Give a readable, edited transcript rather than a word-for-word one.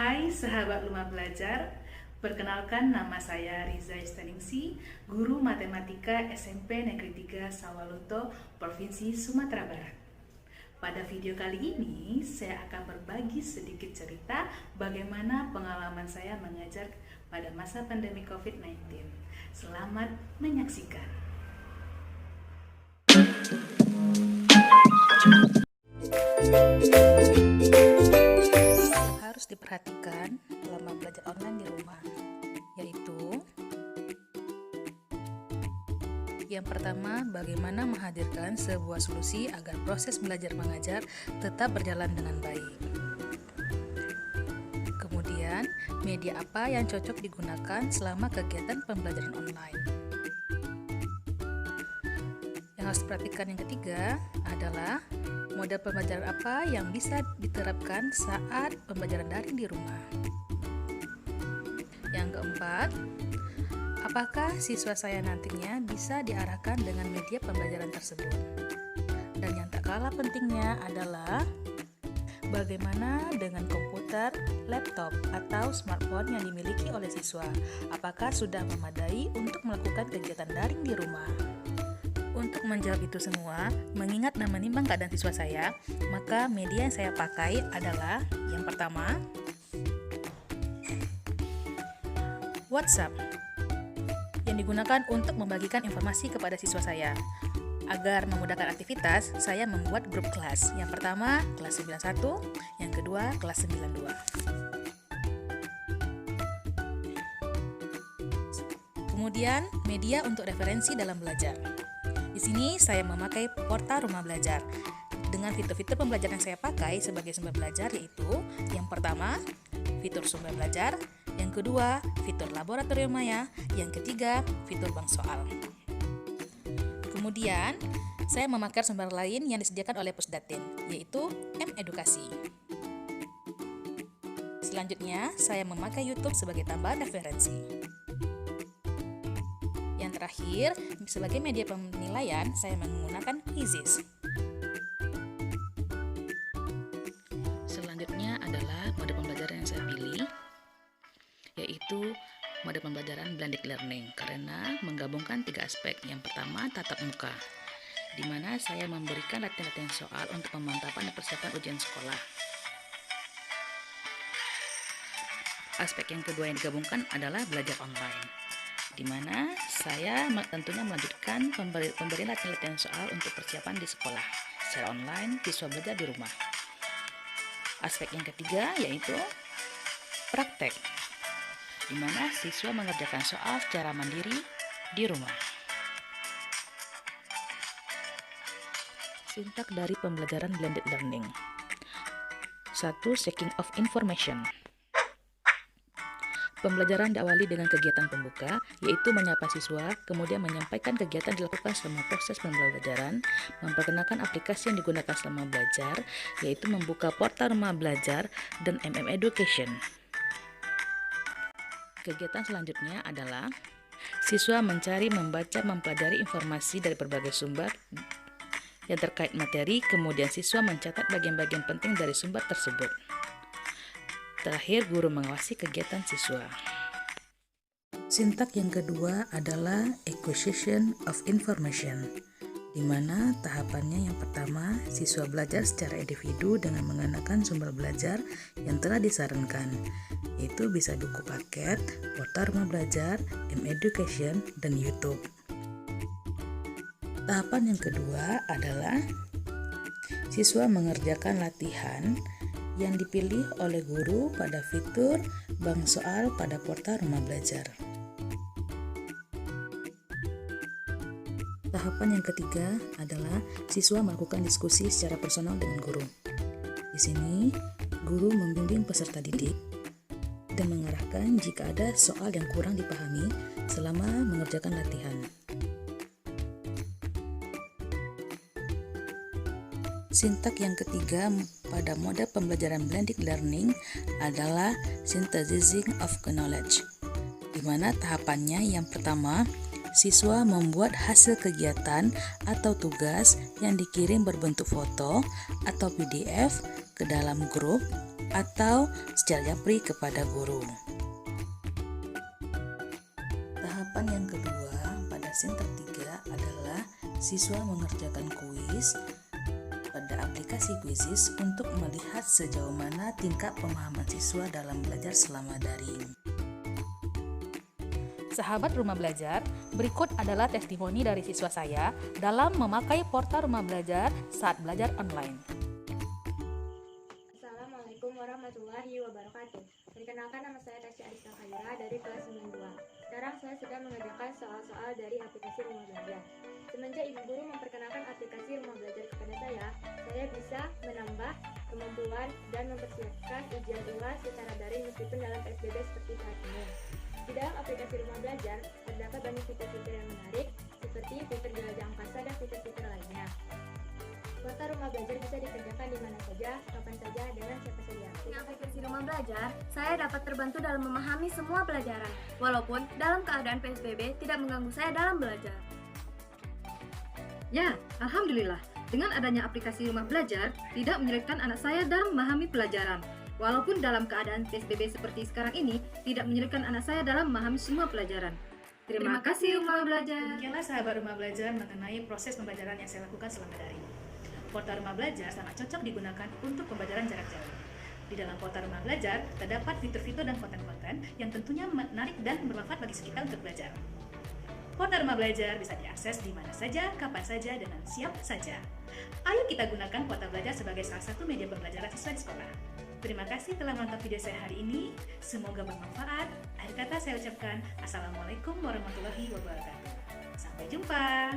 Hai sahabat Rumah Belajar, perkenalkan nama saya Riza Istaningsi, guru Matematika SMP Negeri 3 Sawalunto, Provinsi Sumatera Barat. Pada video kali ini, saya akan berbagi sedikit cerita bagaimana pengalaman saya mengajar pada masa pandemi COVID-19. Selamat menyaksikan. Harus diperhatikan selama belajar online di rumah, yaitu yang pertama, bagaimana menghadirkan sebuah solusi agar proses belajar mengajar tetap berjalan dengan baik. Kemudian, media apa yang cocok digunakan selama kegiatan pembelajaran online. Yang harus diperhatikan yang ketiga adalah model pembelajaran apa yang bisa diterapkan saat pembelajaran daring di rumah. Yang keempat, apakah siswa saya nantinya bisa diarahkan dengan media pembelajaran tersebut? Dan yang tak kalah pentingnya adalah bagaimana dengan komputer, laptop, atau smartphone yang dimiliki oleh siswa? Apakah sudah memadai untuk melakukan kegiatan daring di rumah? Untuk menjawab itu semua, mengingat dan menimbang keadaan siswa saya, maka media yang saya pakai adalah yang pertama, WhatsApp, yang digunakan untuk membagikan informasi kepada siswa saya. Agar memudahkan aktivitas, saya membuat grup kelas. Yang pertama, kelas 91, yang kedua, kelas 92. Kemudian, media untuk referensi dalam belajar. Di sini saya memakai portal Rumah Belajar. Dengan fitur-fitur pembelajaran yang saya pakai sebagai sumber belajar yaitu yang pertama, fitur sumber belajar, yang kedua, fitur laboratorium maya, yang ketiga, fitur bank soal. Kemudian, saya memakai sumber lain yang disediakan oleh Pusdatin, yaitu M-Edukasi. Selanjutnya, saya memakai YouTube sebagai tambahan referensi. Yang terakhir, sebagai media penilaian, saya menggunakan Quizizz. Selanjutnya adalah mode pembelajaran yang saya pilih, yaitu mode pembelajaran blended learning karena menggabungkan tiga aspek. Yang pertama, tatap muka, di mana saya memberikan latihan-latihan soal untuk pemantapan dan persiapan ujian sekolah. Aspek yang kedua yang digabungkan adalah belajar online, di mana saya tentunya melanjutkan pemberian latihan-latihan soal untuk persiapan di sekolah. Secara online, siswa belajar di rumah. Aspek yang ketiga yaitu praktek, di mana siswa mengerjakan soal secara mandiri di rumah. Sintak dari pembelajaran blended learning. 1. Seeking of information. Pembelajaran diawali dengan kegiatan pembuka, yaitu menyapa siswa, kemudian menyampaikan kegiatan dilakukan selama proses pembelajaran, memperkenalkan aplikasi yang digunakan selama belajar, yaitu membuka portal Rumah Belajar dan Education. Kegiatan selanjutnya adalah siswa mencari, membaca, mempelajari informasi dari berbagai sumber yang terkait materi, kemudian siswa mencatat bagian-bagian penting dari sumber tersebut. Terakhir, guru mengawasi kegiatan siswa. Sintak yang kedua adalah acquisition of information, di mana tahapannya yang pertama, siswa belajar secara individu dengan menggunakan sumber belajar yang telah disarankan, yaitu bisa buku paket, portal Rumah Belajar, M-Education, dan YouTube. Tahapan yang kedua adalah siswa mengerjakan latihan yang dipilih oleh guru pada fitur bank soal pada portal Rumah Belajar. Tahapan yang ketiga adalah siswa melakukan diskusi secara personal dengan guru. Di sini, guru membimbing peserta didik dan mengarahkan jika ada soal yang kurang dipahami selama mengerjakan latihan. Sintak yang ketiga pada mode pembelajaran blended learning adalah synthesizing of knowledge, di mana tahapannya yang pertama, siswa membuat hasil kegiatan atau tugas yang dikirim berbentuk foto atau PDF ke dalam grup atau secara japri kepada guru. Tahapan yang kedua pada Sintek 3 adalah siswa mengerjakan kuis pada aplikasi Quizizz untuk melihat sejauh mana tingkat pemahaman siswa dalam belajar selama daring. Sahabat Rumah Belajar, berikut adalah testimoni dari siswa saya dalam memakai portal Rumah Belajar saat belajar online. Assalamualaikum warahmatullahi wabarakatuh. Perkenalkan, nama saya Tasya Arista Khaira dari kelas 92. Sekarang saya sedang mengerjakan soal-soal dari aplikasi Rumah Belajar. Semenjak ibu guru memperkenalkan aplikasi Rumah Belajar kepada saya bisa menambah kemampuan dan mempersiapkan ujian UAS secara daring meskipun dalam PSBB seperti saat ini. Di dalam aplikasi Rumah Belajar terdapat banyak fitur-fitur yang menarik seperti fitur jelajah angkasa dan fitur-fitur lainnya. Portal Rumah Belajar bisa dikerjakan di mana saja, kapan saja, dengan siapa saja. Dengan aplikasi Rumah Belajar, saya dapat terbantu dalam memahami semua pelajaran, walaupun dalam keadaan PSBB tidak mengganggu saya dalam belajar. Ya, alhamdulillah. Dengan adanya aplikasi Rumah Belajar, tidak menyulitkan anak saya dalam memahami pelajaran. Walaupun dalam keadaan PSBB seperti sekarang ini, tidak menyulitkan anak saya dalam memahami semua pelajaran. Terima kasih Rumah Belajar. Demikianlah sahabat Rumah Belajar mengenai proses pembelajaran yang saya lakukan selama daring. Portal Rumah Belajar sangat cocok digunakan untuk pembelajaran jarak jauh. Di dalam portal Rumah Belajar terdapat fitur-fitur dan konten-konten yang tentunya menarik dan bermanfaat bagi kita untuk belajar. Portal Rumah Belajar bisa diakses di mana saja, kapan saja, dengan siapa saja. Ayo kita gunakan portal belajar sebagai salah satu media pembelajaran siswa di sekolah. Terima kasih telah menonton video saya hari ini. Semoga bermanfaat. Akhir kata saya ucapkan Assalamualaikum warahmatullahi wabarakatuh. Sampai jumpa.